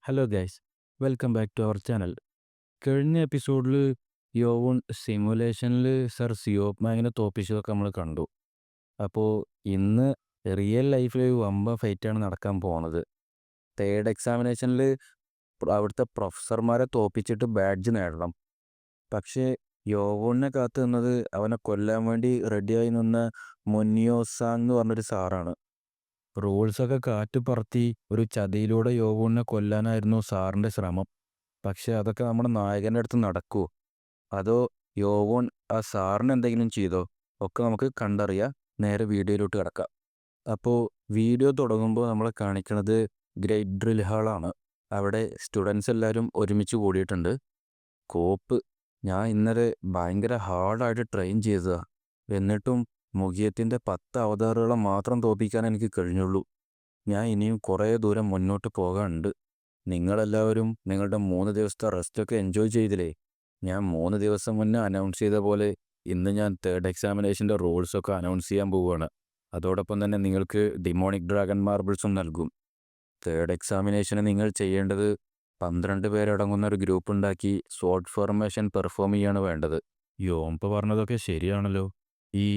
Hello guys, welcome back to our channel. കഴിഞ്ഞ എപ്പിസോഡിൽ യോവൺ സിമുലേഷനിൽ സർ സിയോപ്മാങ്ങിനെ തോപ്പിച്ചതൊക്കെ നമ്മൾ കണ്ടു. അപ്പോൾ ഇന്ന് റിയൽ ലൈഫിൽ ഒരു വമ്പ ഫൈറ്റാണ് നടക്കാൻ പോണത്. തേർഡ് എക്സാമിനേഷനിൽ അവിടുത്തെ പ്രൊഫസർമാരെ തോപ്പിച്ചിട്ട് ബാഡ്ജ് നേടണം. പക്ഷേ യോവണിനെ കാത്തു നിന്നത് അവനെ കൊല്ലാൻ വേണ്ടി റെഡിയായി നിന്ന മൊന്യോസാങ് എന്ന് പറഞ്ഞൊരു സാറാണ്. റൂൾസൊക്കെ കാറ്റ് പറത്തി ഒരു ചതിയിലൂടെ യോവണിനെ കൊല്ലാനായിരുന്നു സാറിൻ്റെ ശ്രമം. പക്ഷെ അതൊക്കെ നമ്മുടെ നായകൻ്റെ അടുത്ത് നടക്കുമോ, അതോ യോവോൺ ആ സാറിന് എന്തെങ്കിലും ചെയ്തോ? ഒക്കെ നമുക്ക് കണ്ടറിയാം. നേരെ വീഡിയോയിലോട്ട് കിടക്കാം. അപ്പോൾ വീഡിയോ തുടങ്ങുമ്പോൾ നമ്മളെ കാണിക്കുന്നത് ഗ്രേറ്റ് ഡ്രിൽ ഹാളാണ്. അവിടെ സ്റ്റുഡൻസ് എല്ലാവരും ഒരുമിച്ച് കൂടിയിട്ടുണ്ട്. കോപ്പ് ഞാൻ ഇന്നലെ ഭയങ്കര ഹാർഡായിട്ട് ട്രെയിൻ ചെയ്തതാണ്. എന്നിട്ടും മുഖിയത്തിൻ്റെ 10 അവതാറുകളെ മാത്രം തോൽപ്പിക്കാൻ എനിക്ക് കഴിഞ്ഞുള്ളൂ. ഞാൻ ഇനിയും കുറേ ദൂരം മുന്നോട്ട് പോകാനുണ്ട്. നിങ്ങളെല്ലാവരും നിങ്ങളുടെ 3 ദിവസത്തെ റെസ്റ്റൊക്കെ എൻജോയ് ചെയ്തില്ലേ? ഞാൻ 3 ദിവസം മുന്നേ അനൗൺസ് ചെയ്ത പോലെ ഇന്ന് ഞാൻ തേർഡ് എക്സാമിനേഷൻ്റെ റൂൾസൊക്കെ അനൗൺസ് ചെയ്യാൻ പോവുകയാണ്. അതോടൊപ്പം തന്നെ നിങ്ങൾക്ക് ഡിമോണിക് ഡ്രാഗൺ മാർബിൾസും നൽകും. തേർഡ് എക്സാമിനേഷന് നിങ്ങൾ ചെയ്യേണ്ടത് 12 പേരടങ്ങുന്ന ഒരു ഗ്രൂപ്പ് ഉണ്ടാക്കി സ്വോർഡ് ഫോർമേഷൻ പെർഫോം ചെയ്യാണ് വേണ്ടത്. യോംപ പറഞ്ഞതൊക്കെ ശരിയാണല്ലോ. ഈ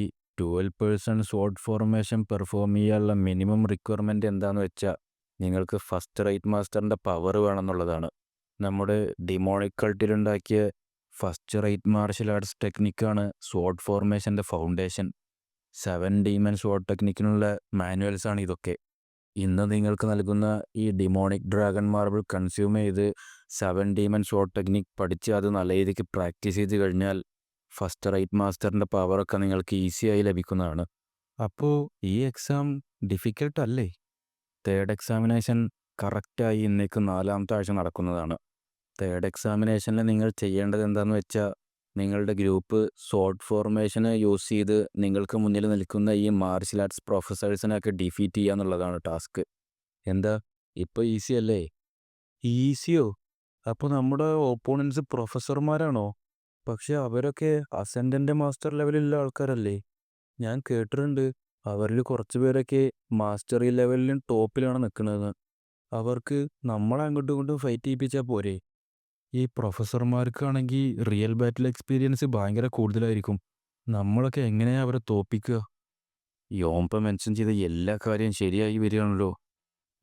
12 പേഴ്സൺ സ്വോർഡ് ഫോർമേഷൻ പെർഫോം ചെയ്യാനുള്ള മിനിമം റിക്വയർമെൻറ്റ് എന്താണെന്ന് വെച്ചാൽ നിങ്ങൾക്ക് ഫസ്റ്റ് റൈറ്റ് മാസ്റ്ററിൻ്റെ പവർ വേണമെന്നുള്ളതാണ്. നമ്മുടെ ഡിമോണിക് കൾട്ടിലുണ്ടാക്കിയ ഫസ്റ്റ് റൈറ്റ് മാർഷൽ ആർട്സ് ടെക്നിക്കാണ് സ്വോർഡ് ഫോർമേഷൻ്റെ ഫൗണ്ടേഷൻ. 7 ഡീമൻ സ്വോർഡ് ടെക്നിക്കിനുള്ള മാനുവൽസാണ് ഇതൊക്കെ. ഇന്ന് നിങ്ങൾക്ക് നൽകുന്ന ഈ ഡിമോണിക് ഡ്രാഗൺ മാർബിൾ കൺസ്യൂം ചെയ്ത് 7 ഡീമൻ സ്വോർഡ് ടെക്നിക് പഠിച്ച് അത് നല്ല രീതിക്ക് പ്രാക്ടീസ് ചെയ്ത് കഴിഞ്ഞാൽ ഫസ്റ്റ് റൈറ്റ് മാസ്റ്ററിൻ്റെ പവറൊക്കെ നിങ്ങൾക്ക് ഈസിയായി ലഭിക്കുന്നതാണ്. അപ്പോൾ ഈ എക്സാം ഡിഫിക്കൽട്ട് അല്ലേ? തേർഡ് എക്സാമിനേഷൻ കറക്റ്റായി ഇന്നേക്ക് 4-ാമത്തെ ആഴ്ച നടക്കുന്നതാണ്. തേർഡ് എക്സാമിനേഷനിൽ നിങ്ങൾ ചെയ്യേണ്ടത് എന്താണെന്ന് വെച്ചാൽ നിങ്ങളുടെ ഗ്രൂപ്പ് സ്വോർഡ് ഫോർമേഷനെ യൂസ് ചെയ്ത് നിങ്ങൾക്ക് മുന്നിൽ നിൽക്കുന്ന ഈ മാർഷൽ ആർട്സ് പ്രൊഫസേഴ്സിനെയൊക്കെ ഡിഫീറ്റ് ചെയ്യുക എന്നുള്ളതാണ് ടാസ്ക്. എന്താ ഇപ്പോൾ ഈസി അല്ലേ? ഈസിയോ? അപ്പോൾ നമ്മുടെ ഓപ്പോണൻസ് പ്രൊഫസർമാരാണോ? പക്ഷെ അവരൊക്കെ അസെൻഡൻ്റ് മാസ്റ്റർ ലെവലിലുള്ള ആൾക്കാരല്ലേ? ഞാൻ കേട്ടിട്ടുണ്ട് അവരിൽ കുറച്ച് പേരൊക്കെ മാസ്റ്ററി ലെവലിലും ടോപ്പിലാണ് നിൽക്കുന്നത്. അവർക്ക് നമ്മളെ അങ്ങോട്ടും ഇങ്ങോട്ടും ഫൈറ്റ് ചെയ്യിപ്പിച്ചാൽ പോരെ? ഈ പ്രൊഫസർമാർക്കാണെങ്കിൽ റിയൽ ബാറ്റിൽ എക്സ്പീരിയൻസ് ഭയങ്കര കൂടുതലായിരിക്കും. നമ്മളൊക്കെ എങ്ങനെയാണ് അവരെ തോൽപ്പിക്കുക? യോംപ മെൻഷൻ ചെയ്ത എല്ലാ കാര്യവും ശരിയായി വരികയാണല്ലോ.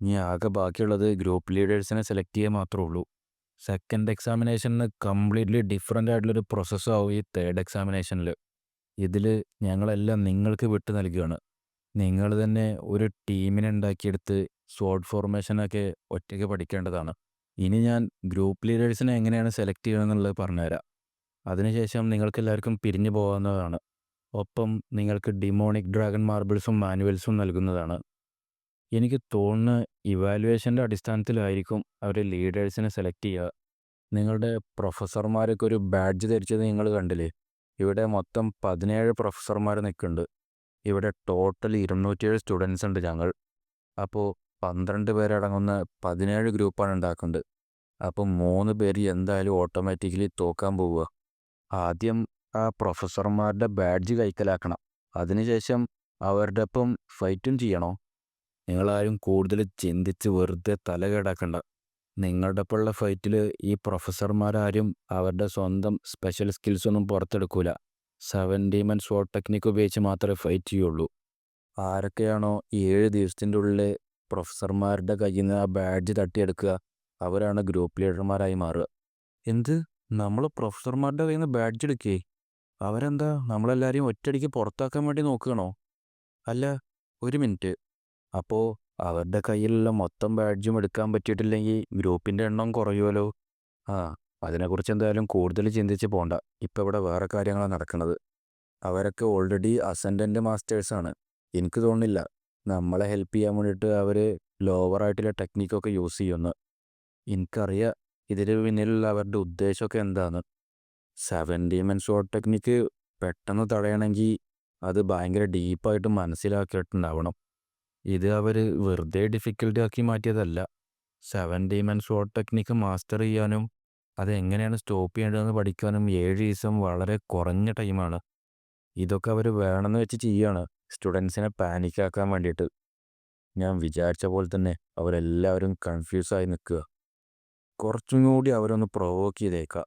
ഇനി ആകെ ബാക്കിയുള്ളത് ഗ്രൂപ്പ് ലീഡേഴ്സിനെ സെലക്ട് ചെയ്യാൻ മാത്രമേ ഉള്ളൂ. സെക്കൻഡ് എക്സാമിനേഷനിൽ കംപ്ലീറ്റ്ലി ഡിഫറെൻ്റ് ആയിട്ടുള്ളൊരു പ്രോസസ്സാവും ഈ തേർഡ് എക്സാമിനേഷനിൽ. ഇതിൽ ഞങ്ങളെല്ലാം നിങ്ങൾക്ക് വിട്ടു നൽകുകയാണ്. നിങ്ങൾ തന്നെ ഒരു ടീമിനെ ഉണ്ടാക്കിയെടുത്ത് സ്വോർഡ് ഫോർമേഷനൊക്കെ ഒറ്റയ്ക്ക് പഠിക്കേണ്ടതാണ്. ഇനി ഞാൻ ഗ്രൂപ്പ് ലീഡേഴ്സിനെ എങ്ങനെയാണ് സെലക്ട് ചെയ്യണമെന്നുള്ളത് പറഞ്ഞുതരാം. അതിനുശേഷം നിങ്ങൾക്കെല്ലാവർക്കും പിരിഞ്ഞു പോകാവുന്നതാണ്. ഒപ്പം നിങ്ങൾക്ക് ഡിമോണിക് ഡ്രാഗൺ മാർബിൾസും മാനുവൽസും നൽകുന്നതാണ്. എനിക്ക് തോന്നുന്ന ഇവാലുവേഷൻ്റെ അടിസ്ഥാനത്തിലായിരിക്കും അവർ ലീഡേഴ്സിനെ സെലക്ട് ചെയ്യുക. നിങ്ങളുടെ പ്രൊഫസർമാരൊക്കെ ഒരു ബാഡ്ജ് ധരിച്ചത് നിങ്ങൾ കണ്ടില്ലേ? ഇവിടെ മൊത്തം 17 പ്രൊഫസർമാർ നിൽക്കുന്നുണ്ട്. ഇവിടെ ടോട്ടൽ 207 സ്റ്റുഡൻസ് ഉണ്ട് ഞങ്ങൾ. അപ്പോൾ 12 പേരടങ്ങുന്ന 17 ഗ്രൂപ്പാണ് ഉണ്ടാക്കുന്നത്. അപ്പോൾ 3 പേര് എന്തായാലും ഓട്ടോമാറ്റിക്കലി തോക്കാൻ പോവുക. ആദ്യം ആ പ്രൊഫസർമാരുടെ ബാഡ്ജ് കൈക്കലാക്കണം. അതിനുശേഷം അവരുടെ ഒപ്പം ഫൈറ്റും ചെയ്യണോ? നിങ്ങളാരും കൂടുതൽ ചിന്തിച്ച് വെറുതെ തല കേടാക്കണ്ട. നിങ്ങളുടെ ഒപ്പമുള്ള ഫൈറ്റിൽ ഈ പ്രൊഫസർമാരാരും അവരുടെ സ്വന്തം സ്പെഷ്യൽ സ്കിൽസൊന്നും പുറത്തെടുക്കൂല. 7 ഡീമൻ സ്വോർഡ് ടെക്നിക്ക് ഉപയോഗിച്ച് മാത്രമേ ഫൈറ്റ് ചെയ്യുള്ളൂ. ആരൊക്കെയാണോ 7 ദിവസത്തിൻ്റെ ഉള്ളിൽ പ്രൊഫസർമാരുടെ കയ്യിൽ നിന്ന് ആ ബാഡ്ജ് തട്ടിയെടുക്കുക, അവരാണ് ഗ്രൂപ്പ് ലീഡർമാരായി മാറുക. എന്ത്? നമ്മൾ പ്രൊഫസർമാരുടെ കയ്യിൽ നിന്ന് ബാഡ്ജ് എടുക്കേ? അവരെന്താ നമ്മളെല്ലാവരെയും ഒറ്റയടിക്ക് പുറത്താക്കാൻ വേണ്ടി നോക്കുകയാണോ? അല്ല, ഒരു മിനിറ്റ്. അപ്പോൾ അവരുടെ കയ്യിലുള്ള മൊത്തം ബാഡ്ജും എടുക്കാൻ പറ്റിയിട്ടില്ലെങ്കിൽ ഗ്രൂപ്പിൻ്റെ എണ്ണം കുറയുമല്ലോ. ആ, അതിനെക്കുറിച്ച് എന്തായാലും കൂടുതൽ ചിന്തിച്ച് പോകണ്ട. ഇപ്പോൾ ഇവിടെ വേറെ കാര്യങ്ങളാണ് നടക്കുന്നത്. അവരൊക്കെ ഓൾറെഡി അസെൻഡൻ്റ് മാസ്റ്റേഴ്സാണ്. എനിക്ക് തോന്നുന്നില്ല നമ്മളെ ഹെൽപ്പ് ചെയ്യാൻ വേണ്ടിയിട്ട് അവർ ലോവറായിട്ടുള്ള ടെക്നിക്കൊക്കെ യൂസ് ചെയ്യുമെന്ന്. എനിക്കറിയാം ഇതിന് പിന്നിലുള്ള അവരുടെ ഉദ്ദേശമൊക്കെ എന്താണ്. 7 ഡീമൻ സ്വോർഡ് ടെക്നിക്ക് പെട്ടെന്ന് തടയണമെങ്കിൽ അത് ഭയങ്കര ഡീപ്പായിട്ട് മനസ്സിലാക്കിയിട്ടുണ്ടാവണം. ഇത് അവർ വെറുതെ ഡിഫിക്കൽട്ടി ആക്കി മാറ്റിയതല്ല. 7 ഡീമൻ സ്വോർഡ് ടെക്നിക്ക് മാസ്റ്റർ ചെയ്യാനും അതെങ്ങനെയാണ് സ്റ്റോപ്പ് ചെയ്യേണ്ടതെന്ന് പഠിക്കാനും 7 ദിവസം വളരെ കുറഞ്ഞ ടൈമാണ്. ഇതൊക്കെ അവർ വേണമെന്ന് വെച്ച് ചെയ്യുകയാണ്, സ്റ്റുഡൻസിനെ പാനിക്കാക്കാൻ വേണ്ടിയിട്ട്. ഞാൻ വിചാരിച്ച പോലെ തന്നെ അവരെല്ലാവരും കൺഫ്യൂസായി നിൽക്കുക. കുറച്ചും കൂടി അവരൊന്ന് പ്രൊവോക്ക് ചെയ്തേക്കാം.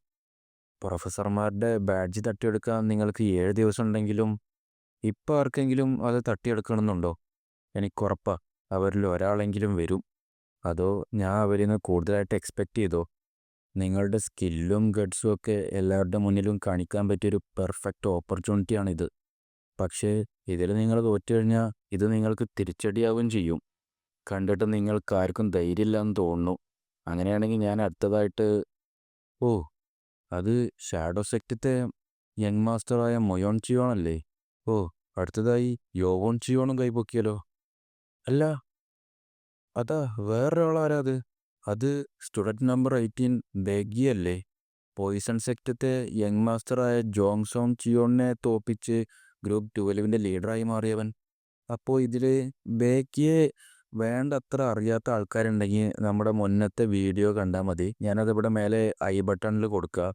പ്രൊഫസർമാരുടെ ബാഡ്ജ് തട്ടിയെടുക്കാൻ നിങ്ങൾക്ക് 7 ദിവസം ഉണ്ടെങ്കിലും ഇപ്പം ആർക്കെങ്കിലും അത് തട്ടിയെടുക്കണമെന്നുണ്ടോ? എനിക്കുറപ്പാ അവരിൽ ഒരാളെങ്കിലും വരും. അതോ ഞാൻ അവരിൽ നിന്ന് കൂടുതലായിട്ട് എക്സ്പെക്റ്റ് ചെയ്തോ? നിങ്ങളുടെ സ്കില്ലും ഗഡ്സും ഒക്കെ എല്ലാവരുടെ മുന്നിലും കാണിക്കാൻ പറ്റിയൊരു പെർഫെക്റ്റ് ഓപ്പർച്യൂണിറ്റിയാണിത്. പക്ഷേ ഇതിൽ നിങ്ങൾ തോറ്റു കഴിഞ്ഞാൽ ഇത് നിങ്ങൾക്ക് തിരിച്ചടിയാവുകയും ചെയ്യും. കണ്ടിട്ട് നിങ്ങൾക്കാർക്കും ധൈര്യമില്ലാന്ന് തോന്നുന്നു. അങ്ങനെയാണെങ്കിൽ ഞാൻ അടുത്തതായിട്ട് ഓ അത് ഷാഡോ സെക്റ്റത്തെ യങ് മാസ്റ്ററായ മൊയോൺ ചിയോണല്ലേ? ഓ അടുത്തതായി യോവോൺ ചിയോണും കൈപൊക്കിയല്ലോ. അല്ല, അതാ വേറൊരാളാരാ അത്? അത് സ്റ്റുഡൻറ്റ് നമ്പർ 18 ബേഗി അല്ലേ? പോയിസൺ സെക്റ്റത്തെ യങ് മാസ്റ്ററായ ജോങ് സോങ് ചിയോണിനെ തോപ്പിച്ച് ഗ്രൂപ്പ് 12 ലീഡറായി മാറിയവൻ. അപ്പോൾ ഇതിൽ ബേക്കിയെ വേണ്ടത്ര അറിയാത്ത ആൾക്കാരുണ്ടെങ്കിൽ നമ്മുടെ മുന്നത്തെ വീഡിയോ കണ്ടാൽ മതി. ഞാനതിവിടെ മേലെ ഐ ബട്ടണിൽ കൊടുക്കുക.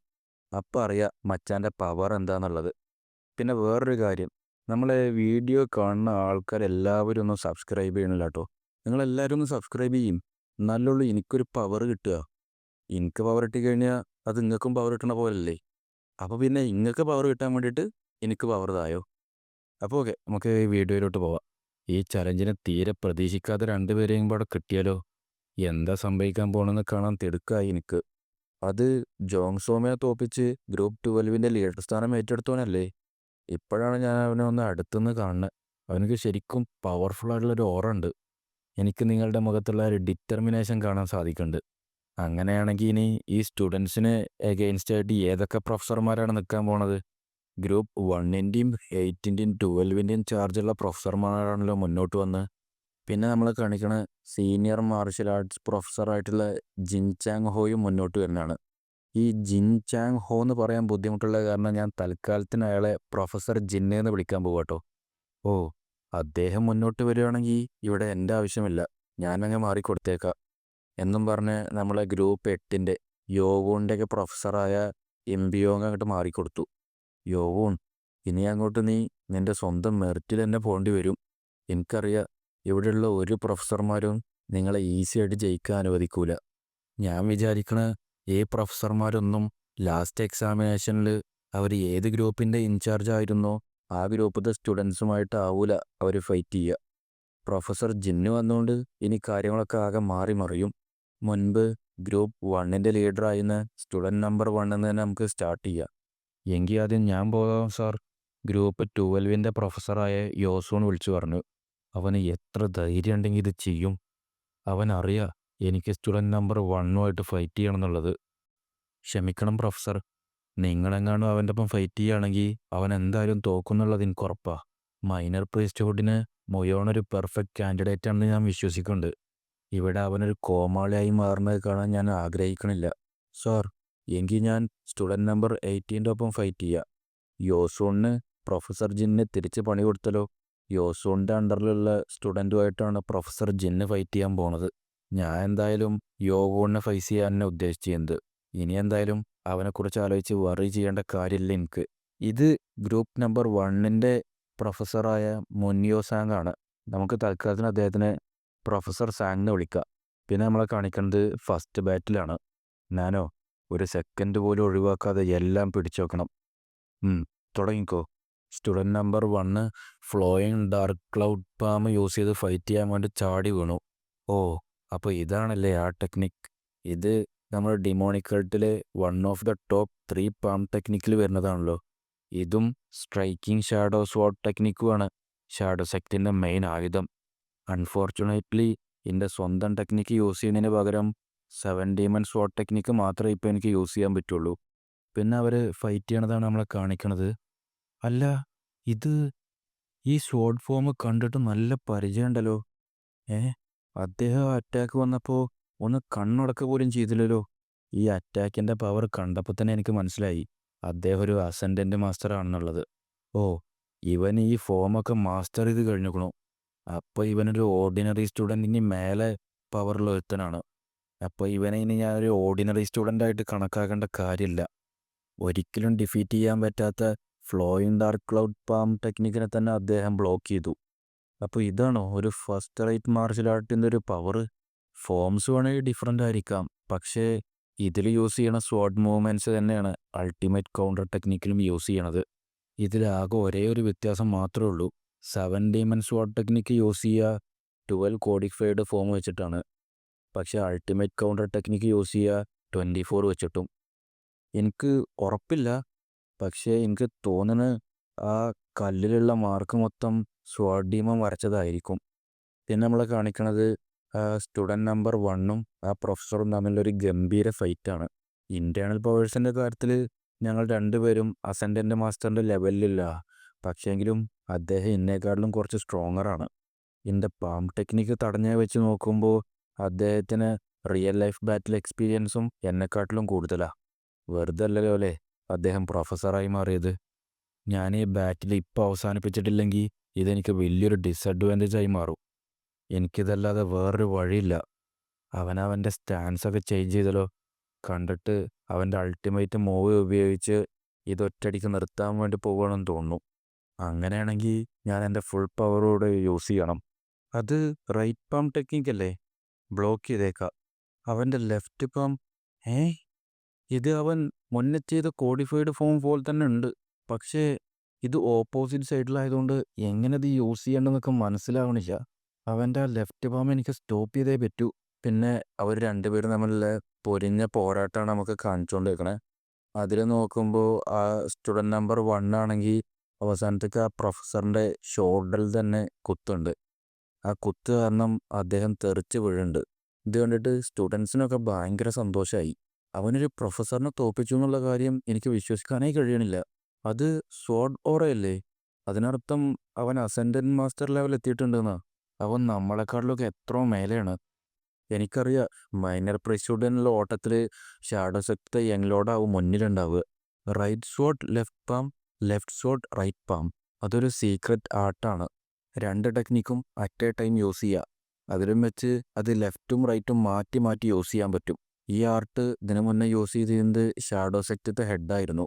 അപ്പം അറിയാം മച്ചാൻ്റെ പവർ എന്താണെന്നുള്ളത്. പിന്നെ വേറൊരു കാര്യം, നമ്മളെ വീഡിയോ കാണുന്ന ആൾക്കാരെല്ലാവരും ഒന്ന് സബ്സ്ക്രൈബ് ചെയ്യണില്ല കേട്ടോ. നിങ്ങളെല്ലാവരും ഒന്ന് സബ്സ്ക്രൈബ് ചെയ്യും, എന്നാലുള്ളൂ എനിക്കൊരു പവർ കിട്ടുക. എനിക്ക് പവർ കിട്ടിക്കഴിഞ്ഞാൽ അത് നിങ്ങൾക്കും പവർ കിട്ടണ പോലല്ലേ? അപ്പോൾ പിന്നെ നിങ്ങൾക്ക് പവർ കിട്ടാൻ വേണ്ടിയിട്ട് എനിക്ക് പവർ തായോ. അപ്പോൾ ഓക്കെ, നമുക്ക് ഈ വീഡിയോയിലോട്ട് പോവാം. ഈ ചലഞ്ചിനെ തീരെ പ്രതീക്ഷിക്കാതെ രണ്ടുപേരെയും കൂടെ കിട്ടിയാലോ? എന്താ സംഭവിക്കാൻ പോകണമെന്ന് കാണാൻ തിടുക്കായി എനിക്ക്. അത് ജോങ് സോമയെ തോപ്പിച്ച് ഗ്രൂപ്പ് 12 ലീഡർ സ്ഥാനം ഏറ്റെടുത്തവനല്ലേ? ഇപ്പോഴാണ് ഞാൻ അവനെ ഒന്ന് അടുത്തുനിന്ന് കാണുന്നത്. അവനക്ക് ശരിക്കും പവർഫുൾ ആയിട്ടുള്ളൊരു ഓറ ഉണ്ട്. എനിക്ക് നിങ്ങളുടെ മുഖത്തുള്ള ഒരു ഡിറ്റർമിനേഷൻ കാണാൻ സാധിക്കുന്നുണ്ട്. അങ്ങനെയാണെങ്കിൽ ഇനി ഈ സ്റ്റുഡൻസിന് എഗെയിൻസ്റ്റ് ആയിട്ട് ഏതൊക്കെ പ്രൊഫസർമാരാണ് നിൽക്കാൻ പോണത്? ഗ്രൂപ്പ് 1-ൻ്റെയും 8-ൻ്റെയും 12-ൻ്റെയും ചാർജുള്ള പ്രൊഫസർമാരാണല്ലോ മുന്നോട്ട് വന്ന്. പിന്നെ നമ്മൾ കാണിക്കണ സീനിയർ മാർഷൽ ആർട്സ് പ്രൊഫസറായിട്ടുള്ള ജിൻ ചാങ് ഹോയും മുന്നോട്ട് വരുന്നതാണ്. ഈ ജിൻ ചാങ് ഹോ എന്ന് പറയാൻ ബുദ്ധിമുട്ടുള്ള കാരണം ഞാൻ തൽക്കാലത്തിന് അയാളെ പ്രൊഫസർ ജിന്നെ എന്ന് വിളിക്കാൻ പോകും കേട്ടോ. ഓ, അദ്ദേഹം മുന്നോട്ട് വരികയാണെങ്കിൽ ഇവിടെ എൻ്റെ ആവശ്യമില്ല, ഞാനങ്ങ് മാറിക്കൊടുത്തേക്കാം എന്നും പറഞ്ഞ് നമ്മളെ ഗ്രൂപ്പ് 8-ൻ്റെ യോവൂണിൻ്റെയൊക്കെ പ്രൊഫസറായ എംബിയോങ് അങ്ങോട്ട് മാറിക്കൊടുത്തു. യോവൂൺ, ഇനി അങ്ങോട്ട് നീ നിൻ്റെ സ്വന്തം മെറിറ്റിൽ തന്നെ പോകേണ്ടി വരും. എനിക്കറിയാം ഇവിടെയുള്ള ഒരു പ്രൊഫസർമാരും നിങ്ങളെ ഈസി ആയിട്ട് ജയിക്കാൻ അനുവദിക്കൂല. ഞാൻ വിചാരിക്കണ ഈ പ്രൊഫസർമാരൊന്നും ലാസ്റ്റ് എക്സാമിനേഷനിൽ അവർ ഏത് ഗ്രൂപ്പിൻ്റെ ഇൻചാർജ് ആയിരുന്നോ ആ ഗ്രൂപ്പിലത്തെ സ്റ്റുഡൻസുമായിട്ടാവൂല അവർ ഫൈറ്റ് ചെയ്യുക. പ്രൊഫസർ ജിന്ന് വന്നുകൊണ്ട് ഇനി കാര്യങ്ങളൊക്കെ ആകെ മാറി മറിയും. മുൻപ് ഗ്രൂപ്പ് 1-ൻ്റെ ലീഡറായിരുന്ന സ്റ്റുഡൻറ്റ് നമ്പർ 1 എന്ന് തന്നെ നമുക്ക് സ്റ്റാർട്ട് ചെയ്യാം. എങ്കിൽ ആദ്യം ഞാൻ പോകാം സാർ. ഗ്രൂപ്പ് 12-ൻ്റെ പ്രൊഫസറായ യോസൂൺ വിളിച്ചു പറഞ്ഞു. അവന് എത്ര ധൈര്യം ഉണ്ടെങ്കിൽ ഇത് ചെയ്യും. അവനറിയാം എനിക്ക് സ്റ്റുഡൻറ്റ് നമ്പർ 1-ഉമായിട്ട് ഫൈറ്റ് ചെയ്യണം എന്നുള്ളത്. ക്ഷമിക്കണം പ്രൊഫസർ, നിങ്ങളെങ്ങാനും അവൻ്റെ ഒപ്പം ഫൈറ്റ് ചെയ്യുകയാണെങ്കിൽ അവൻ എന്തായാലും തോക്കുന്നുള്ളത് എനിക്ക് ഉറപ്പാണ്. മൈനർ പ്രീസ്റ്റ്ഹുഡിന് മൊയോണൊരു പെർഫെക്റ്റ് കാൻഡിഡേറ്റ് ആണെന്ന് ഞാൻ വിശ്വസിക്കുന്നുണ്ട്. ഇവിടെ അവനൊരു കോമാളിയായി മാറുന്നത് കാണാൻ ഞാൻ ആഗ്രഹിക്കണില്ല. സാർ, എങ്കിൽ ഞാൻ സ്റ്റുഡൻറ്റ് നമ്പർ 18-ൻ്റെ ഒപ്പം ഫൈറ്റ് ചെയ്യുക. യോസൂണിന് പ്രൊഫസർ ജിന്നിന് തിരിച്ച് പണി കൊടുത്തല്ലോ. യോസൂണിൻ്റെ അണ്ടറിലുള്ള സ്റ്റുഡൻറ്റുമായിട്ടാണ് പ്രൊഫസർ ജിന്ന് ഫൈറ്റ് ചെയ്യാൻ പോണത്. ഞാൻ എന്തായാലും യോവൂണിനെ ഫേസ് ചെയ്യാൻ തന്നെ ഉദ്ദേശിച്ചിരുന്നത്. ഇനി എന്തായാലും അവനെക്കുറിച്ച് ആലോചിച്ച് വറി ചെയ്യേണ്ട കാര്യമില്ല എനിക്ക്. ഇത് ഗ്രൂപ്പ് നമ്പർ 1-ൻ്റെ പ്രൊഫസറായ മുൻയോ സാങ് ആണ്. നമുക്ക് തൽക്കാലത്തിന് അദ്ദേഹത്തിനെ പ്രൊഫസർ സാങ് എന്ന് വിളിക്കാം. പിന്നെ നമ്മളെ കാണിക്കുന്നത് ഫസ്റ്റ് ബാറ്റിലാണ്. ഞാനോ ഒരു സെക്കൻഡ് പോലും ഒഴിവാക്കാതെ എല്ലാം പിടിച്ചു വെക്കണം. തുടങ്ങിക്കോ. Student number 1 flowing dark cloud palm use ചെയ്ത് ഫൈറ്റ് ചെയ്യാൻ വേണ്ടി ചാടി വീണു. ഓ, അപ്പോൾ ഇതാണല്ലേ ആ ടെക്നിക്ക്. ഇത് നമ്മുടെ ഡിമോണിക് കൾട്ടിലെ 1 ഓഫ് ദ ടോപ്പ് 3 പാം ടെക്നിക്കിൽ വരുന്നതാണല്ലോ. ഇതും സ്ട്രൈക്കിംഗ് ഷാഡോ സ്വാഡ് ടെക്നിക്കുമാണ് ഷാഡോ സെക്റ്റിൻ്റെ മെയിൻ ആയുധം. അൺഫോർച്ചുനേറ്റ്ലി എൻ്റെ സ്വന്തം ടെക്നിക്ക് യൂസ് ചെയ്യുന്നതിന് പകരം 7 ഡീമൺ സ്വാഡ് ടെക്നിക്ക് മാത്രമേ ഇപ്പോൾ എനിക്ക് യൂസ് ചെയ്യാൻ പറ്റുള്ളൂ. പിന്നെ അവർ ഫൈറ്റ് ചെയ്യണതാണ് നമ്മളെ കാണിക്കണത്. അല്ല, ഇത് ഈ സ്വാഡ് ഫോം കണ്ടിട്ട് നല്ല പരിചയമുണ്ടല്ലോ. അദ്ദേഹം അറ്റാക്ക് വന്നപ്പോൾ ഒന്ന് കണ്ണുടക്കുക പോലും ചെയ്തില്ലല്ലോ. ഈ അറ്റാക്കിൻ്റെ പവർ കണ്ടപ്പോൾ തന്നെ എനിക്ക് മനസ്സിലായി അദ്ദേഹം ഒരു അസെൻഡൻ്റ് മാസ്റ്റർ ആണെന്നുള്ളത്. ഓ, ഇവൻ ഈ ഫോമൊക്കെ മാസ്റ്റർ ചെയ്ത് കഴിഞ്ഞിരിക്കണു. അപ്പോൾ ഇവനൊരു ഓർഡിനറി സ്റ്റുഡൻറ്റ് ഇനി മേലെ പവറുള്ള ഒരുത്തനാണ്. അപ്പോൾ ഇവനെ ഇനി ഞാനൊരു ഓർഡിനറി സ്റ്റുഡൻ്റായിട്ട് കണക്കാക്കേണ്ട കാര്യമില്ല. ഒരിക്കലും ഡിഫീറ്റ് ചെയ്യാൻ പറ്റാത്ത ഫ്ലോയിങ് ഡാർക്ക് ക്ലൗഡ് പാം ടെക്നിക്കിനെ തന്നെ അദ്ദേഹം ബ്ലോക്ക് ചെയ്തു. അപ്പോൾ ഇതാണോ ഒരു ഫസ്റ്റ് റേറ്റ് മാർഷൽ ആർട്ടിൻ്റെ ഒരു പവർ? ഫോംസ് വേണമെങ്കിൽ ഡിഫറെൻ്റ് ആയിരിക്കാം, പക്ഷേ ഇതിൽ യൂസ് ചെയ്യണ സ്വാഡ് മൂവ്മെൻറ്റ്സ് തന്നെയാണ് അൾട്ടിമേറ്റ് കൗണ്ടർ ടെക്നിക്കിലും യൂസ് ചെയ്യണത്. ഇതിലാകെ ഒരേ ഒരു വ്യത്യാസം മാത്രമേ ഉള്ളൂ. 7 ഡീമൺ സ്വാഡ് ടെക്നിക്ക് യൂസ് ചെയ്യുക 12 കോഡിഫൈഡ് ഫോം വെച്ചിട്ടാണ്. പക്ഷേ അൾട്ടിമേറ്റ് കൗണ്ടർ ടെക്നിക്ക് യൂസ് ചെയ്യുക 24 വെച്ചിട്ടും. എനിക്ക് ഉറപ്പില്ല, പക്ഷേ എനിക്ക് തോന്നുന്നു ആ കല്ലിലുള്ള മാർക്ക് മൊത്തം സ്വാഡ് ഡീമൺ വരച്ചതായിരിക്കും. പിന്നെ നമ്മളെ കാണിക്കണത് സ്റ്റുഡൻറ് നമ്പർ 1ഉം ആ പ്രൊഫസറും തമ്മിലൊരു ഗംഭീര ഫൈറ്റാണ്. ഇൻറ്റേർണൽ പവേഴ്സിൻ്റെ കാര്യത്തിൽ ഞങ്ങൾ രണ്ടുപേരും അസെൻഡൻ്റ് മാസ്റ്ററിൻ്റെ ലെവലിലില്ല. പക്ഷേങ്കിലും അദ്ദേഹം എന്നെക്കാട്ടിലും കുറച്ച് സ്ട്രോങ്ങറാണ്. എൻ്റെ പാം ടെക്നിക്ക് തടഞ്ഞ വെച്ച് നോക്കുമ്പോൾ അദ്ദേഹത്തിന് റിയൽ ലൈഫ് ബാറ്റിൽ എക്സ്പീരിയൻസും എന്നെക്കാട്ടിലും കൂടുതലാണ്. വെറുതെ അല്ലല്ലോ അല്ലേ അദ്ദേഹം പ്രൊഫസറായി മാറിയത്. ഞാൻ ഈ ബാറ്റിൽ ഇപ്പോൾ അവസാനിപ്പിച്ചിട്ടില്ലെങ്കിൽ ഇതെനിക്ക് വലിയൊരു ഡിസഡ്വാൻറ്റേജായി മാറും. എനിക്കിതല്ലാതെ വേറൊരു വഴിയില്ല. അവൻ്റെ സ്റ്റാൻസൊക്കെ ചേഞ്ച് ചെയ്തല്ലോ. കണ്ടിട്ട് അവൻ്റെ അൾട്ടിമേറ്റ് മൂവ് ഉപയോഗിച്ച് ഇതൊറ്റയടിക്ക് നിർത്താൻ വേണ്ടി പോകുകയാണെന്ന് തോന്നുന്നു. അങ്ങനെയാണെങ്കിൽ ഞാൻ എൻ്റെ ഫുൾ പവറോടെ യൂസ് ചെയ്യണം. അത് റൈറ്റ് പാം ടെക്നിക്കല്ലേ? ബ്ലോക്ക് ചെയ്തേക്കാം. അവൻ്റെ ലെഫ്റ്റ് പാം ഇത് അവൻ മുന്നേ ചെയ്ത കോഡിഫൈഡ് ഫോം പോലെ തന്നെ ഉണ്ട്. പക്ഷേ ഇത് ഓപ്പോസിറ്റ് സൈഡിലായതുകൊണ്ട് എങ്ങനെ ഇത് യൂസ് ചെയ്യേണ്ടതെന്നൊക്കെ മനസ്സിലാവണില്ല. അവൻ്റെ ആ ലെഫ്റ്റ് പാം എനിക്ക് സ്റ്റോപ്പ് ചെയ്തേ പറ്റൂ. പിന്നെ അവർ രണ്ടുപേരും തമ്മിലുള്ള പൊരിഞ്ഞ പോരാട്ടമാണ് നമുക്ക് കാണിച്ചുകൊണ്ടിരിക്കണേ. അതിൽ നോക്കുമ്പോൾ ആ സ്റ്റുഡൻറ് നമ്പർ 1 ആണെങ്കിൽ അവസാനത്തേക്ക് ആ പ്രൊഫസറിൻ്റെ ഷോൾഡറിൽ തന്നെ കുത്തുണ്ട്. ആ കുത്ത് കാരണം അദ്ദേഹം തെറിച്ച് വീഴുന്നുണ്ട്. ഇത് കണ്ടിട്ട് സ്റ്റുഡൻസിനൊക്കെ ഭയങ്കര സന്തോഷമായി. അവനൊരു പ്രൊഫസറിനെ തോൽപ്പിച്ചു എന്നുള്ള കാര്യം എനിക്ക് വിശ്വസിക്കാനേ കഴിയണില്ല. അത് സ്വാഡ് ഓറയല്ലേ? അതിനർത്ഥം അവൻ അസെൻഡൻറ്റ് മാസ്റ്റർ ലെവൽ എത്തിയിട്ടുണ്ടെന്നാ. അവൻ നമ്മളെക്കാളിലൊക്കെ എത്രയോ മേലെയാണ്. എനിക്കറിയാം, മൈനർ പ്രിസ്റ്റുഡനുള്ള ഓട്ടത്തിൽ ഷാഡോ സെക്ടർ യങ്ലോഡാവും മുന്നിലുണ്ടാവുക. Right sword left palm, left sword right palm. അതൊരു സീക്രട്ട് ആർട്ടാണ്. 2 ടെക്നിക്കും അറ്റ് എ ടൈം യൂസ് ചെയ്യുക. അതിലും വെച്ച് അത് ലെഫ്റ്റും റൈറ്റും മാറ്റി മാറ്റി യൂസ് ചെയ്യാൻ പറ്റും. ഈ ആർട്ട് ഇതിനു മുന്നേ യൂസ് ചെയ്തിരുന്നത് ഷാഡോ സെക്ടത്തെ ഹെഡായിരുന്നു.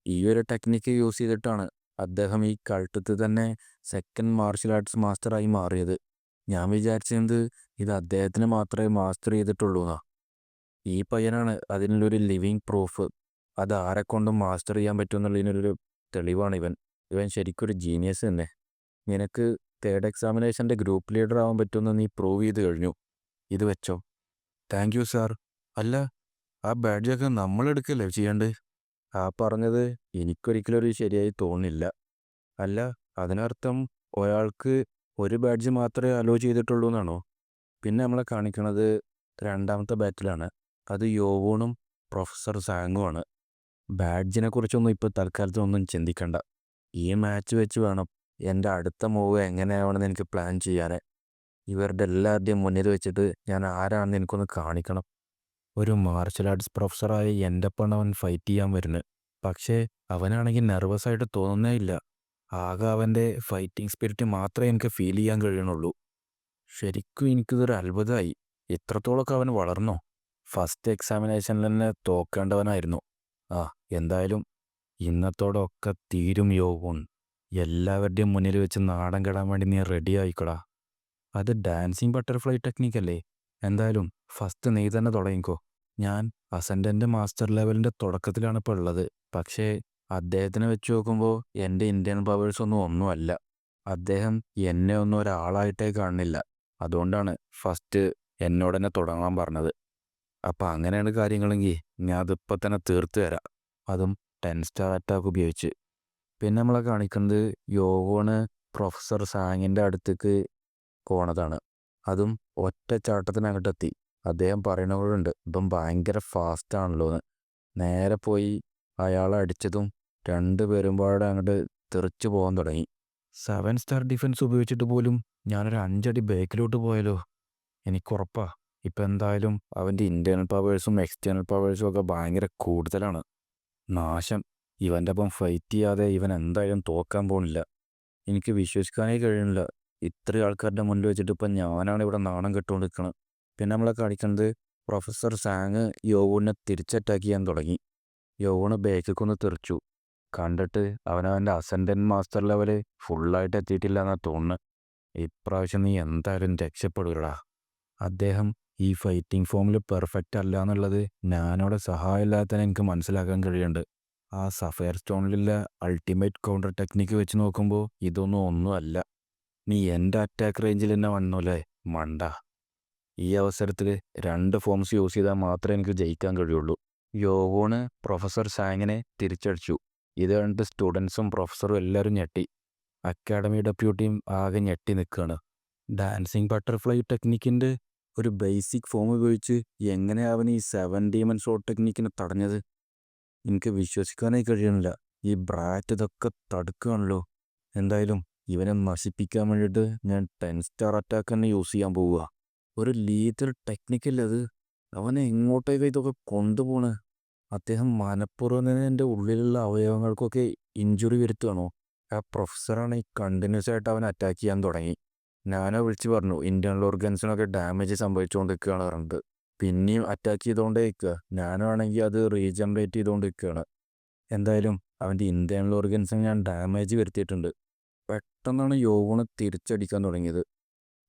ഈ ഒരു ടെക്നിക്ക് യൂസ് ചെയ്തിട്ടാണ് അദ്ദേഹം ഈ കൾട്ടത്തിൽ തന്നെ സെക്കൻഡ് മാർഷ്യൽ ആർട്സ് മാസ്റ്ററായി മാറിയത്. ഞാൻ വിചാരിച്ചത് ഇത് അദ്ദേഹത്തിന് മാത്രമേ മാസ്റ്റർ ചെയ്തിട്ടുള്ളൂ എന്നാ. ഈ പയ്യനാണ് അതിനുള്ളൊരു ലിവിങ് പ്രൂഫ്. അത് ആരെക്കൊണ്ടും മാസ്റ്റർ ചെയ്യാൻ പറ്റുമെന്നുള്ളതിനൊരു തെളിവാണ് ഇവൻ. ഇവൻ ശരിക്കൊരു ജീനിയസ് തന്നെ. നിനക്ക് 3rd എക്സാമിനേഷൻ്റെ ഗ്രൂപ്പ് ലീഡർ ആവാൻ പറ്റുമെന്ന് നീ പ്രൂവ് ചെയ്ത് കഴിഞ്ഞു. ഇത് വെച്ചോ. Thank you sir. അല്ല, ആ ബാഡ്ജൊക്കെ നമ്മളെടുക്കല്ലേ ചെയ്യേണ്ടത്? ആ പറഞ്ഞത് എനിക്കൊരിക്കലും ഒരു ശരിയായി തോന്നില്ല. അല്ല, അതിനർത്ഥം ഒരാൾക്ക് ഒരു ബാഡ്ജ് മാത്രമേ അലോ ചെയ്തിട്ടുള്ളൂ എന്നാണോ? പിന്നെ നമ്മളെ കാണിക്കണത് 2ാമത്തെ ബാറ്റിലാണ്. അത് യോവൂണും പ്രൊഫസർ സാങ്ങുമാണ്. ബാഡ്ജിനെ കുറിച്ചൊന്നും ഇപ്പോൾ തൽക്കാലത്തൊന്നും ചിന്തിക്കണ്ട. ഈ മാച്ച് വെച്ച് വേണം എൻ്റെ അടുത്ത മൂവ് എങ്ങനെയാവണമെന്ന് എനിക്ക് പ്ലാൻ ചെയ്യാൻ. ഇവരുടെ എല്ലാവരുടെയും മുന്നിൽ വെച്ചിട്ട് ഞാൻ ആരാണെന്ന് എനിക്കൊന്ന് കാണിക്കണം. ഒരു മാർഷൽ ആർട്സ് പ്രൊഫസറായി എൻ്റെ ഒപ്പം അവൻ ഫൈറ്റ് ചെയ്യാൻ വരുന്നത്. പക്ഷേ അവനാണെങ്കിൽ നെർവസ് ആയിട്ട് തോന്നുന്നേ ഇല്ല. ആകെ അവൻ്റെ ഫൈറ്റിംഗ് സ്പിരിറ്റ് മാത്രമേ എനിക്ക് ഫീൽ ചെയ്യാൻ കഴിയണുള്ളൂ. ശരിക്കും എനിക്കിതൊരു അത്ഭുതമായി. ഇത്രത്തോളമൊക്കെ അവൻ വളർന്നോ? ഫസ്റ്റ് എക്സാമിനേഷനിൽ തന്നെ തോക്കേണ്ടവനായിരുന്നു. എന്തായാലും ഇന്നത്തോടൊക്കെ തീരും യോവൂൺ. എല്ലാവരുടെയും മുന്നിൽ വെച്ച് നാടൻ കെടാൻ വേണ്ടി നീ റെഡി ആയിക്കോടാ. അത് ഡാൻസിങ് ബട്ടർഫ്ലൈ ടെക്നിക്കല്ലേ? എന്തായാലും ഫസ്റ്റ് നീ തന്നെ തുടങ്ങിക്കോ. ഞാൻ അസെൻഡൻ്റ് മാസ്റ്റർ ലെവലിൻ്റെ തുടക്കത്തിലാണ് ഇപ്പോൾ ഉള്ളത്. പക്ഷേ അദ്ദേഹത്തിനെ വെച്ച് നോക്കുമ്പോൾ എൻ്റെ ഇന്ത്യൻ പവേഴ്സൊന്നും ഒന്നുമല്ല. അദ്ദേഹം എന്നെ ഒന്നും ഒരാളായിട്ടേ കാണുന്നില്ല. അതുകൊണ്ടാണ് ഫസ്റ്റ് എന്നോട് തന്നെ തുടങ്ങാൻ പറഞ്ഞത്. അപ്പം അങ്ങനെയാണ് കാര്യങ്ങളെങ്കിൽ ഞാൻ അതിപ്പോൾ തന്നെ തീർത്ത് തരാം. അതും 10 സ്റ്റാർ അറ്റാക്ക് ഉപയോഗിച്ച്. പിന്നെ നമ്മളെ കാണിക്കുന്നത് യോവോണ് പ്രൊഫസർ സാങ്ങിൻ്റെ അടുത്തേക്ക് പോണതാണ്. അതും ഒറ്റ ചാട്ടത്തിനങ്ങോട്ടെത്തി. അദ്ദേഹം പറയണവരുണ്ട് ഇപ്പം ഭയങ്കര ഫാസ്റ്റാണല്ലോ എന്ന്. നേരെ പോയി അയാളെ അടിച്ചതും 2 പേരും പാടെ അങ്ങോട്ട് തെറിച്ച് പോകാൻ തുടങ്ങി. 7 സ്റ്റാർ ഡിഫൻസ് ഉപയോഗിച്ചിട്ട് പോലും ഞാനൊരു 5 അടി ബാക്കിലോട്ട് പോയാലോ? എനിക്കുറപ്പാ ഇപ്പം എന്തായാലും അവൻ്റെ ഇൻറ്റേർണൽ പവേഴ്സും എക്സ്റ്റേണൽ പവേഴ്സും ഒക്കെ ഭയങ്കര കൂടുതലാണ്. നാശം. ഇവൻ്റെ ഒപ്പം ഫൈറ്റ് ചെയ്യാതെ ഇവൻ എന്തായാലും തോക്കാൻ പോകുന്നില്ല. എനിക്ക് വിശ്വസിക്കാനേ കഴിയുന്നില്ല. ഇത്രയും ആൾക്കാരുടെ മുന്നിൽ വെച്ചിട്ട് ഇപ്പം ഞാനാണ് ഇവിടെ നാണം കെട്ടുകൊണ്ട് നിൽക്കുന്നത്. പിന്നെ നമ്മളെ കാണിക്കുന്നത് പ്രൊഫസർ സാങ് യോവൂണിനെ തിരിച്ചറ്റാക്ക് ചെയ്യാൻ തുടങ്ങി. യോവൂണ് ബാക്കിലേക്കൊന്ന് തെറിച്ചു. കണ്ടിട്ട് അവനവൻ്റെ അസെൻഡൻറ്റ് മാസ്റ്റർ ലെവല് ഫുള്ളായിട്ട് എത്തിയിട്ടില്ല എന്നാണ് തോന്നുന്നത്. ഇപ്രാവശ്യം നീ എന്തായാലും രക്ഷപ്പെടുകടാ. അദ്ദേഹം ഈ ഫൈറ്റിംഗ് ഫോമിൽ പെർഫെക്റ്റ് അല്ല എന്നുള്ളത് ഞാനവിടെ സഹായമില്ലാതെ തന്നെ എനിക്ക് മനസ്സിലാക്കാൻ കഴിയുന്നുണ്ട്. ആ സഫയർ സ്റ്റോണിലുള്ള അൾട്ടിമേറ്റ് കൗണ്ടർ ടെക്നിക്ക് വെച്ച് നോക്കുമ്പോൾ ഇതൊന്നും ഒന്നുമല്ല. നീ എൻ്റെ അറ്റാക്ക് റേഞ്ചിൽ തന്നെ വന്നോലേ മണ്ട. ഈ അവസരത്തിൽ രണ്ട് ഫോംസ് യൂസ് ചെയ്താൽ മാത്രമേ എനിക്ക് ജയിക്കാൻ കഴിയുള്ളൂ. യോവോണ് പ്രൊഫസർ സാങ്ങിനെ തിരിച്ചടിച്ചു. ഇത് കണ്ടിട്ട് സ്റ്റുഡൻസും പ്രൊഫസറും എല്ലാവരും ഞെട്ടി. അക്കാഡമി ഡെപ്യൂട്ടിയും ആകെ ഞെട്ടി നിൽക്കുകയാണ്. ഡാൻസിങ് ബട്ടർഫ്ലൈ ടെക്നിക്കിൻ്റെ ഒരു ബേസിക് ഫോം ഉപയോഗിച്ച് എങ്ങനെയാണ് അവൻ ഈ 7 ഡീമൺ ഷോട്ട് ടെക്നിക്കിനെ തടഞ്ഞത്? എനിക്ക് വിശ്വസിക്കാനേ കഴിയണില്ല. ഈ ബ്രാറ്റ് ഇതൊക്കെ തടുക്കുകയാണല്ലോ. എന്തായാലും ഇവനെ നശിപ്പിക്കാൻ വേണ്ടിയിട്ട് ഞാൻ 10 സ്റ്റാർ അറ്റാക്ക് തന്നെ യൂസ് ചെയ്യാൻ പോവുക. ഒരു ലീതൽ ടെക്നിക്കല്ലേ അത്? അവനെ എങ്ങോട്ടേക്ക് ഇതൊക്കെ കൊണ്ടുപോണ്? അദ്ദേഹം മനഃപൂർവ്വം തന്നെ എൻ്റെ ഉള്ളിലുള്ള അവയവങ്ങൾക്കൊക്കെ ഇഞ്ചുറി വരുത്തുകയാണോ? ആ പ്രൊഫസറാണ് ഈ കണ്ടിന്യൂസ് ആയിട്ട് അവൻ അറ്റാക്ക് ചെയ്യാൻ തുടങ്ങി. ഞാനോ വിളിച്ച് പറഞ്ഞു ഇൻറ്റേർണൽ ഓർഗൻസിനൊക്കെ ഡാമേജ് സംഭവിച്ചുകൊണ്ടിരിക്കുകയാണ് പറഞ്ഞിട്ട്. പിന്നെയും അറ്റാക്ക് ചെയ്തുകൊണ്ടേ നിൽക്കുക. ഞാനാണെങ്കിൽ അത് റീജനറേറ്റ് ചെയ്തുകൊണ്ടിരിക്കുകയാണ്. എന്തായാലും അവൻ്റെ ഇൻറ്റേർണൽ ഓർഗൻസിന് ഞാൻ ഡാമേജ് വരുത്തിയിട്ടുണ്ട്. പെട്ടെന്നാണ് യോവണ് തിരിച്ചടിക്കാൻ തുടങ്ങിയത്.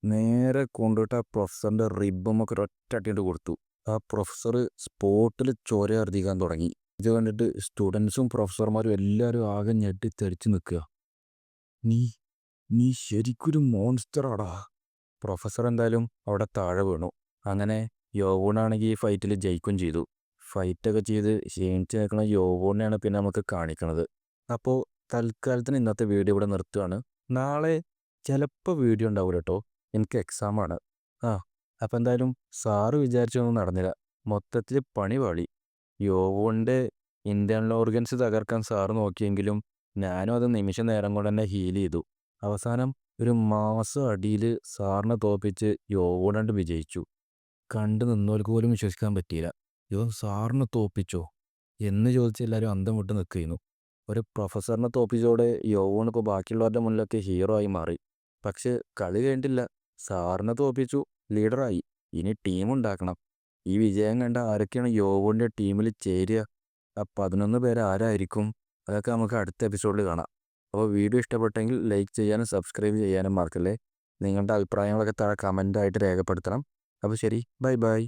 നേരെ കൊണ്ടുപോയിട്ട് ആ പ്രൊഫസറിൻ്റെ റിബുമൊക്കെ ഒരൊറ്റ അടിയിട്ട് കൊടുത്തു. ആ പ്രൊഫസർ സ്പോട്ടിൽ ചോര ഛർദ്ദിക്കാൻ തുടങ്ങി. ഇത് കണ്ടിട്ട് സ്റ്റുഡൻസും പ്രൊഫസർമാരും എല്ലാവരും ആകെ ഞെട്ടിത്തെറിച്ച് നിൽക്കുക. നീ നീ ശരിക്കൊരു മോൺസ്റ്ററാടാ. പ്രൊഫസർ എന്തായാലും അവിടെ താഴെ വീണു. അങ്ങനെ യോവോണാണെങ്കിൽ ഈ ഫൈറ്റിൽ ജയിക്കുകയും ചെയ്തു. ഫൈറ്റൊക്കെ ചെയ്ത് ക്ഷീണിച്ച് നിൽക്കുന്ന യോവോണിനെയാണ് പിന്നെ നമുക്ക് കാണിക്കണത്. അപ്പോൾ തൽക്കാലത്തിന് ഇന്നത്തെ വീഡിയോ ഇവിടെ നിർത്തുകയാണ്. നാളെ ചിലപ്പോൾ വീഡിയോ ഉണ്ടാവില്ല കേട്ടോ. എനിക്ക് എക്സാമാണ്. അപ്പം എന്തായാലും സാറ് വിചാരിച്ചൊന്നും നടന്നില്ല. മൊത്തത്തിൽ പണി പാളി. യോവോണിൻ്റെ ഇൻറ്റേർണൽ ഓർഗൻസ് തകർക്കാൻ സാറ് നോക്കിയെങ്കിലും ഞാനും അത് നിമിഷ നേരം കൊണ്ട് തന്നെ ഹീൽ ചെയ്തു. അവസാനം ഒരു മാസം അടിയിൽ സാറിനെ തോൽപ്പിച്ച് യോവോണാണ്ട് വിജയിച്ചു. കണ്ടു നിന്നവർക്ക് പോലും വിശ്വസിക്കാൻ പറ്റിയില്ല. ഇവൻ സാറിനെ തോൽപ്പിച്ചോ എന്ന് ചോദിച്ച് എല്ലാവരും അന്തം വിട്ട് നിൽക്കുന്നു. ഒരു പ്രൊഫസറിനെ തോൽപ്പിച്ചോടെ യോവോൺ ഇപ്പോൾ ബാക്കിയുള്ളവരുടെ മുന്നിലൊക്കെ ഹീറോ ആയി മാറി. പക്ഷെ കളി കഴിഞ്ഞിട്ടില്ല. സാറിനെ തോൽപ്പിച്ചു, ലീഡറായി. ഇനി ടീമുണ്ടാക്കണം. ഈ വിജയം കണ്ട ആരൊക്കെയാണ് യോവോണിൻ്റെ ടീമിൽ ചേരുക? ആ 11 പേര് ആരായിരിക്കും? അതൊക്കെ നമുക്ക് അടുത്ത എപ്പിസോഡിൽ കാണാം. അപ്പോൾ വീഡിയോ ഇഷ്ടപ്പെട്ടെങ്കിൽ ലൈക്ക് ചെയ്യാനും സബ്സ്ക്രൈബ് ചെയ്യാനും മറക്കല്ലേ. നിങ്ങളുടെ അഭിപ്രായങ്ങളൊക്കെ താഴെ കമൻ്റായിട്ട് രേഖപ്പെടുത്തണം. അപ്പോൾ ശരി, ബൈ ബൈ.